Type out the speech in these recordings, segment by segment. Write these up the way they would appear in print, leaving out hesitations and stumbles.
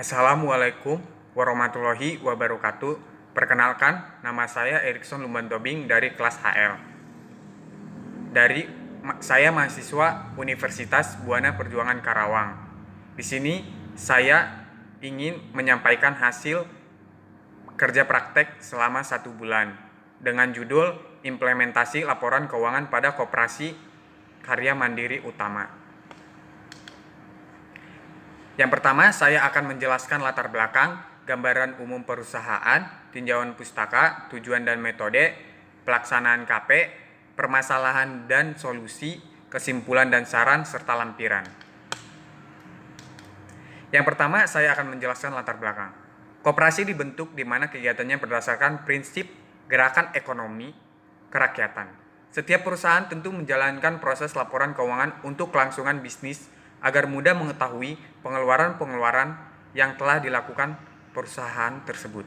Assalamualaikum warahmatullahi wabarakatuh. Perkenalkan, nama saya Erikson Lumbantobing dari kelas HL. Saya mahasiswa Universitas Buana Perjuangan Karawang. Di sini saya ingin menyampaikan hasil kerja praktek selama 1 bulan dengan judul Implementasi Laporan Keuangan pada Koperasi Karya Mandiri Utama. Yang pertama, saya akan menjelaskan latar belakang, gambaran umum perusahaan, tinjauan pustaka, tujuan dan metode, pelaksanaan KP, permasalahan dan solusi, kesimpulan dan saran, serta lampiran. Yang pertama, saya akan menjelaskan latar belakang. Koperasi dibentuk di mana kegiatannya berdasarkan prinsip gerakan ekonomi kerakyatan. Setiap perusahaan tentu menjalankan proses laporan keuangan untuk kelangsungan bisnis agar mudah mengetahui pengeluaran-pengeluaran yang telah dilakukan perusahaan tersebut.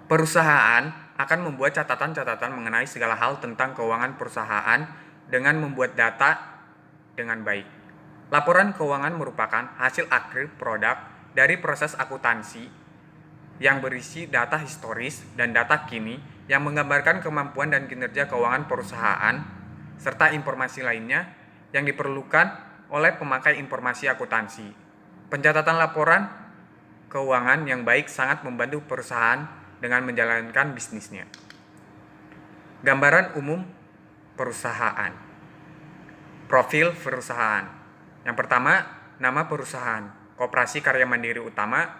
Perusahaan akan membuat catatan-catatan mengenai segala hal tentang keuangan perusahaan dengan membuat data dengan baik. Laporan keuangan merupakan hasil akhir produk dari proses akuntansi yang berisi data historis dan data kini yang menggambarkan kemampuan dan kinerja keuangan perusahaan serta informasi lainnya yang diperlukan oleh pemakai informasi akuntansi. Pencatatan laporan keuangan yang baik sangat membantu perusahaan dengan menjalankan bisnisnya. Gambaran umum perusahaan. Profil perusahaan. Yang pertama, nama perusahaan. Koperasi Karya Mandiri Utama.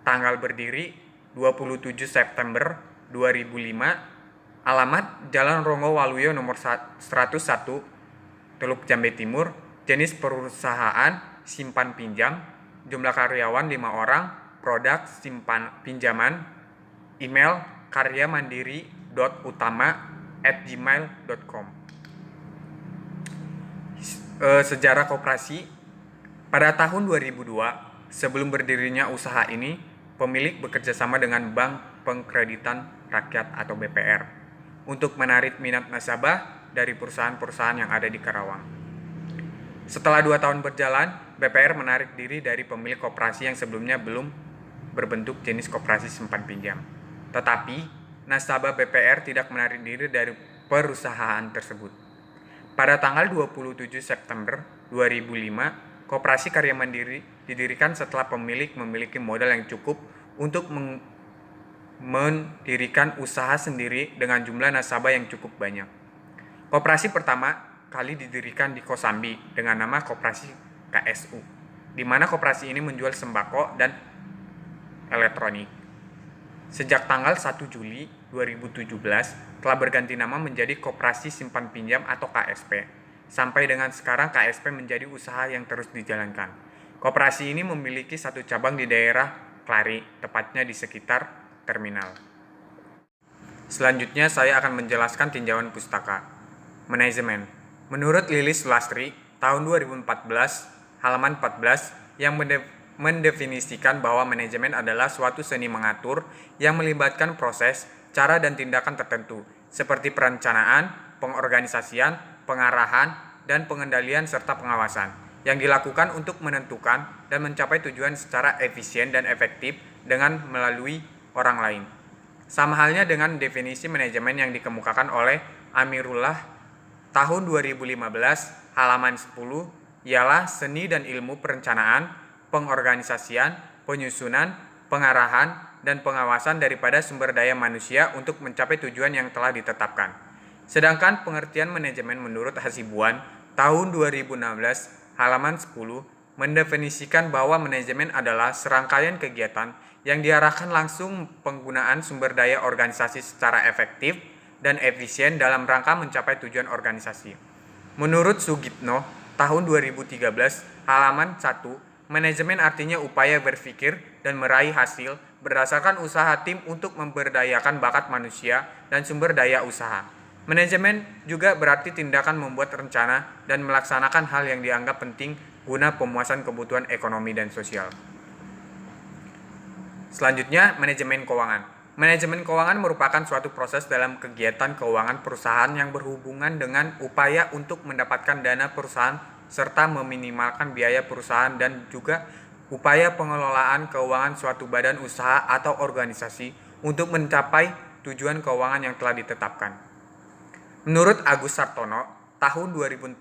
Tanggal berdiri 27 September 2005. Alamat Jalan Rongo Waluyo nomor 101, Teluk Jambe Timur. Jenis perusahaan simpan pinjam, jumlah karyawan 5 orang, produk simpan pinjaman, email karyamandiri.utama@gmail.com. Sejarah koperasi. Pada tahun 2002, sebelum berdirinya usaha ini, pemilik bekerja sama dengan Bank Pengkreditan Rakyat atau BPR untuk menarik minat nasabah dari perusahaan-perusahaan yang ada di Karawang. Setelah 2 tahun berjalan, BPR menarik diri dari pemilik koperasi yang sebelumnya belum berbentuk jenis koperasi simpan pinjam. Tetapi, nasabah BPR tidak menarik diri dari perusahaan tersebut. Pada tanggal 27 September 2005, Koperasi Karya Mandiri didirikan setelah pemilik memiliki modal yang cukup untuk mendirikan usaha sendiri dengan jumlah nasabah yang cukup banyak. Koperasi pertama kali didirikan di Kosambi dengan nama Koperasi KSU, di mana koperasi ini menjual sembako dan elektronik. Sejak tanggal 1 Juli 2017 telah berganti nama menjadi Koperasi Simpan Pinjam atau KSP. Sampai dengan sekarang KSP menjadi usaha yang terus dijalankan. Koperasi ini memiliki 1 cabang di daerah Klari, tepatnya di sekitar terminal. Selanjutnya saya akan menjelaskan tinjauan pustaka. Manajemen. Menurut Lilis Sulastri, tahun 2014, halaman 14, yang mendefinisikan bahwa manajemen adalah suatu seni mengatur yang melibatkan proses, cara dan tindakan tertentu, seperti perencanaan, pengorganisasian, pengarahan, dan pengendalian serta pengawasan, yang dilakukan untuk menentukan dan mencapai tujuan secara efisien dan efektif dengan melalui orang lain. Sama halnya dengan definisi manajemen yang dikemukakan oleh Amirullah tahun 2015, halaman 10, ialah seni dan ilmu perencanaan, pengorganisasian, penyusunan, pengarahan, dan pengawasan daripada sumber daya manusia untuk mencapai tujuan yang telah ditetapkan. Sedangkan pengertian manajemen menurut Hasibuan tahun 2016, halaman 10, mendefinisikan bahwa manajemen adalah serangkaian kegiatan yang diarahkan langsung penggunaan sumber daya organisasi secara efektif dan efisien dalam rangka mencapai tujuan organisasi. Menurut Sugitno, tahun 2013, halaman 1, manajemen artinya upaya berpikir dan meraih hasil berdasarkan usaha tim untuk memberdayakan bakat manusia dan sumber daya usaha. Manajemen juga berarti tindakan membuat rencana dan melaksanakan hal yang dianggap penting guna pemuasan kebutuhan ekonomi dan sosial. Selanjutnya, manajemen keuangan. Manajemen keuangan merupakan suatu proses dalam kegiatan keuangan perusahaan yang berhubungan dengan upaya untuk mendapatkan dana perusahaan serta meminimalkan biaya perusahaan dan juga upaya pengelolaan keuangan suatu badan usaha atau organisasi untuk mencapai tujuan keuangan yang telah ditetapkan. Menurut Agus Sartono, tahun 2014,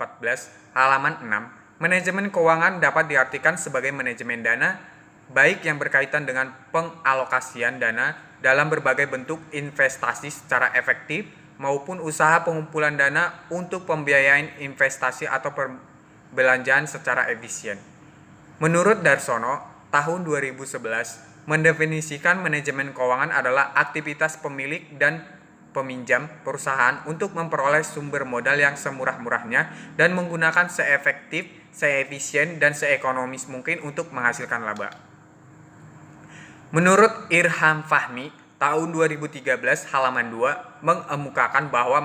halaman 6, manajemen keuangan dapat diartikan sebagai manajemen dana, baik yang berkaitan dengan pengalokasian dana dalam berbagai bentuk investasi secara efektif, maupun usaha pengumpulan dana untuk pembiayaan investasi atau perbelanjaan secara efisien. Menurut Darsono, tahun 2011, mendefinisikan manajemen keuangan adalah aktivitas pemilik dan peminjam perusahaan untuk memperoleh sumber modal yang semurah-murahnya dan menggunakan seefektif, seefisien, dan seekonomis mungkin untuk menghasilkan laba. Menurut Irham Fahmi, tahun 2013 halaman 2 mengemukakan bahwa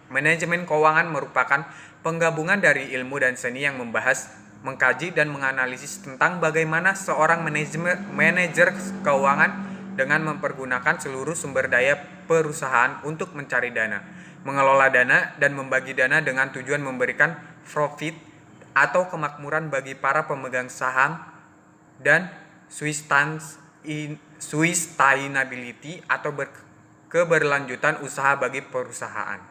manajemen keuangan merupakan penggabungan dari ilmu dan seni yang membahas, mengkaji, dan menganalisis tentang bagaimana seorang manajer keuangan dengan mempergunakan seluruh sumber daya perusahaan untuk mencari dana, mengelola dana, dan membagi dana dengan tujuan memberikan profit atau kemakmuran bagi para pemegang saham dan sustainability atau keberlanjutan usaha bagi perusahaan.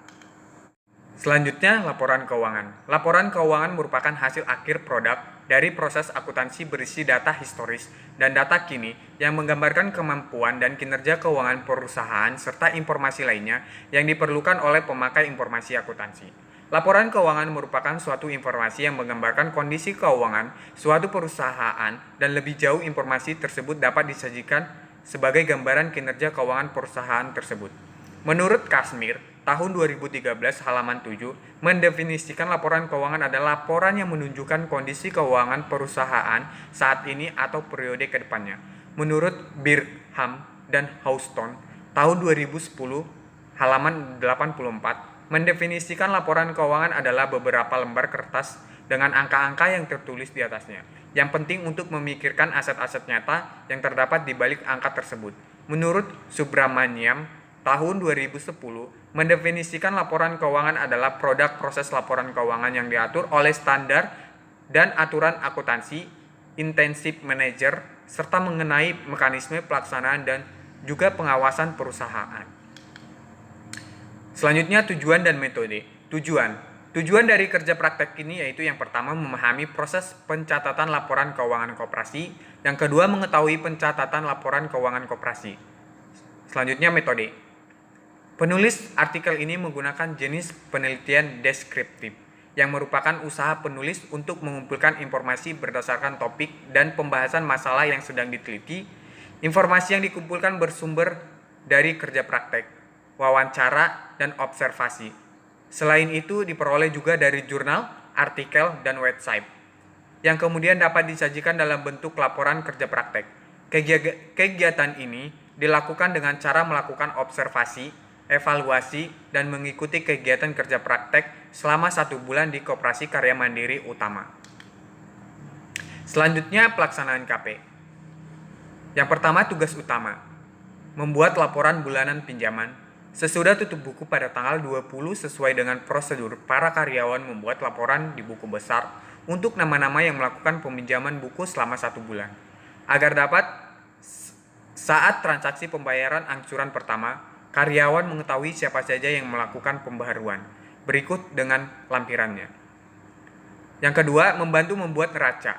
Selanjutnya, laporan keuangan. Laporan keuangan merupakan hasil akhir produk dari proses akuntansi berisi data historis dan data kini yang menggambarkan kemampuan dan kinerja keuangan perusahaan serta informasi lainnya yang diperlukan oleh pemakai informasi akuntansi. Laporan keuangan merupakan suatu informasi yang menggambarkan kondisi keuangan suatu perusahaan, dan lebih jauh informasi tersebut dapat disajikan sebagai gambaran kinerja keuangan perusahaan tersebut. Menurut Kasmir, tahun 2013 halaman 7 mendefinisikan laporan keuangan adalah laporan yang menunjukkan kondisi keuangan perusahaan saat ini atau periode ke depannya. Menurut Birham dan Houston, tahun 2010 halaman 84 mendefinisikan laporan keuangan adalah beberapa lembar kertas dengan angka-angka yang tertulis di atasnya. Yang penting untuk memikirkan aset-aset nyata yang terdapat di balik angka tersebut. Menurut Subramaniam, tahun 2010 mendefinisikan laporan keuangan adalah produk proses laporan keuangan yang diatur oleh standar dan aturan akuntansi, intensive manager, serta mengenai mekanisme pelaksanaan dan juga pengawasan perusahaan. Selanjutnya, tujuan dan metode. Tujuan dari kerja praktek ini yaitu yang pertama memahami proses pencatatan laporan keuangan koperasi, yang kedua mengetahui pencatatan laporan keuangan koperasi. Selanjutnya, metode. Penulis artikel ini menggunakan jenis penelitian deskriptif, yang merupakan usaha penulis untuk mengumpulkan informasi berdasarkan topik dan pembahasan masalah yang sedang diteliti. Informasi yang dikumpulkan bersumber dari kerja praktek, wawancara, dan observasi. Selain itu diperoleh juga dari jurnal, artikel, dan website, yang kemudian dapat disajikan dalam bentuk laporan kerja praktek. Kegiatan ini dilakukan dengan cara melakukan observasi, evaluasi, dan mengikuti kegiatan kerja praktek selama 1 bulan di Koperasi Karya Mandiri Utama. Selanjutnya, pelaksanaan KP. Yang pertama, tugas utama. Membuat laporan bulanan pinjaman. Sesudah tutup buku pada tanggal 20 sesuai dengan prosedur, para karyawan membuat laporan di buku besar untuk nama-nama yang melakukan peminjaman buku selama 1 bulan. Agar dapat saat transaksi pembayaran angsuran pertama, karyawan mengetahui siapa saja yang melakukan pembaharuan. Berikut dengan lampirannya. Yang kedua, membantu membuat neraca.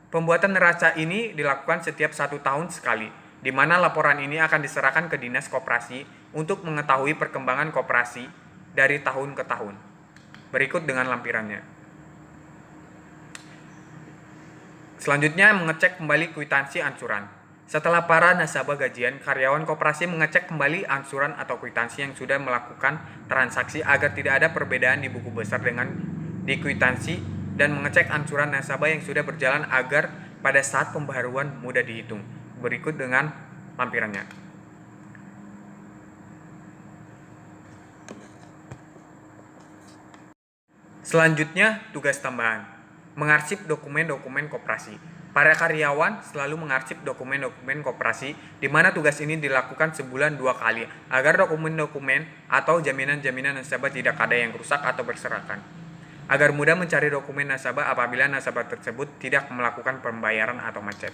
Pembuatan neraca ini dilakukan setiap 1 tahun sekali, di mana laporan ini akan diserahkan ke Dinas Koperasi untuk mengetahui perkembangan koperasi dari tahun ke tahun. Berikut dengan lampirannya. Selanjutnya, mengecek kembali kwitansi angsuran. Setelah para nasabah gajian, karyawan koperasi mengecek kembali angsuran atau kwitansi yang sudah melakukan transaksi agar tidak ada perbedaan di buku besar dengan di kwitansi, dan mengecek angsuran nasabah yang sudah berjalan agar pada saat pembaharuan mudah dihitung. Berikut dengan lampirannya. Selanjutnya, tugas tambahan. Mengarsip dokumen-dokumen koperasi. Para karyawan selalu mengarsip dokumen-dokumen koperasi, di mana tugas ini dilakukan sebulan 2 kali, agar dokumen-dokumen atau jaminan-jaminan nasabah tidak ada yang rusak atau berserakan. agar mudah mencari dokumen nasabah apabila nasabah tersebut tidak melakukan pembayaran atau macet.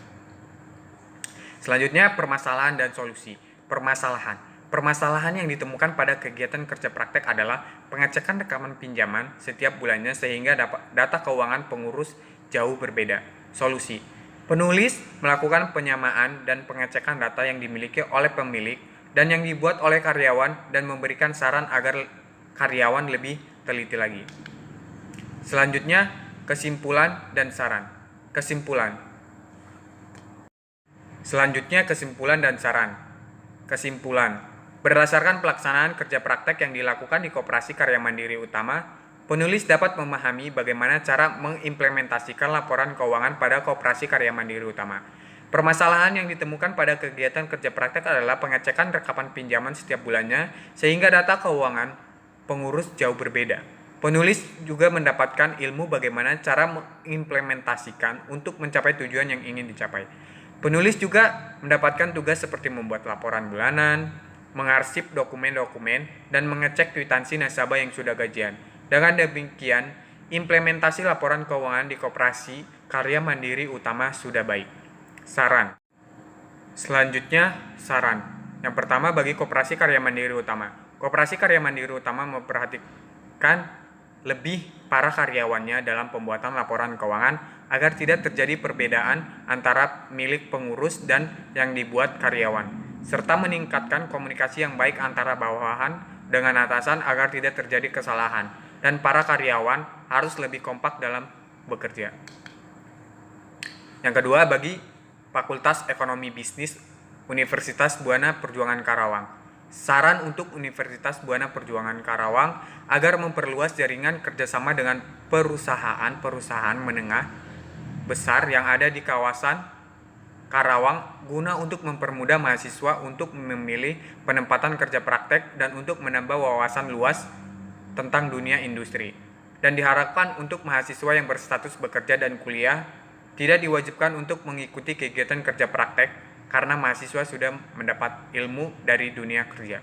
Selanjutnya, permasalahan dan solusi. Permasalahan yang ditemukan pada kegiatan kerja praktek adalah pengecekan rekaman pinjaman setiap bulannya sehingga data keuangan pengurus jauh berbeda. Solusi. Penulis melakukan penyamaan dan pengecekan data yang dimiliki oleh pemilik dan yang dibuat oleh karyawan dan memberikan saran agar karyawan lebih teliti lagi. Selanjutnya, kesimpulan dan saran. Kesimpulan dan saran. Kesimpulan. Berdasarkan pelaksanaan kerja praktek yang dilakukan di Koperasi Karya Mandiri Utama, penulis dapat memahami bagaimana cara mengimplementasikan laporan keuangan pada Koperasi Karya Mandiri Utama. Permasalahan yang ditemukan pada kegiatan kerja praktek adalah pengecekan rekaman pinjaman setiap bulannya sehingga data keuangan pengurus jauh berbeda. Penulis juga mendapatkan ilmu bagaimana cara mengimplementasikan untuk mencapai tujuan yang ingin dicapai. Penulis juga mendapatkan tugas seperti membuat laporan bulanan, mengarsip dokumen-dokumen, dan mengecek kwitansi nasabah yang sudah gajian. Dengan demikian, implementasi laporan keuangan di Koperasi Karya Mandiri Utama sudah baik. Saran. Selanjutnya, saran. Yang pertama bagi Koperasi Karya Mandiri Utama. Koperasi Karya Mandiri Utama memperhatikan lebih para karyawannya dalam pembuatan laporan keuangan agar tidak terjadi perbedaan antara milik pengurus dan yang dibuat karyawan, serta meningkatkan komunikasi yang baik antara bawahan dengan atasan agar tidak terjadi kesalahan, dan para karyawan harus lebih kompak dalam bekerja. Yang kedua, bagi Fakultas Ekonomi Bisnis Universitas Buana Perjuangan Karawang. Saran untuk Universitas Buana Perjuangan Karawang agar memperluas jaringan kerjasama dengan perusahaan-perusahaan menengah besar yang ada di kawasan Karawang guna untuk mempermudah mahasiswa untuk memilih penempatan kerja praktek dan untuk menambah wawasan luas tentang dunia industri. Dan diharapkan untuk mahasiswa yang berstatus bekerja dan kuliah tidak diwajibkan untuk mengikuti kegiatan kerja praktek karena mahasiswa sudah mendapat ilmu dari dunia kerja.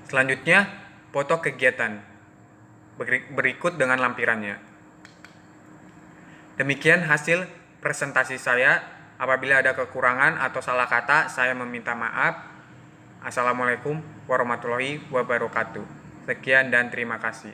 Selanjutnya, foto kegiatan berikut dengan lampirannya. Demikian hasil presentasi saya. Apabila ada kekurangan atau salah kata, saya meminta maaf. Assalamualaikum warahmatullahi wabarakatuh. Sekian dan terima kasih.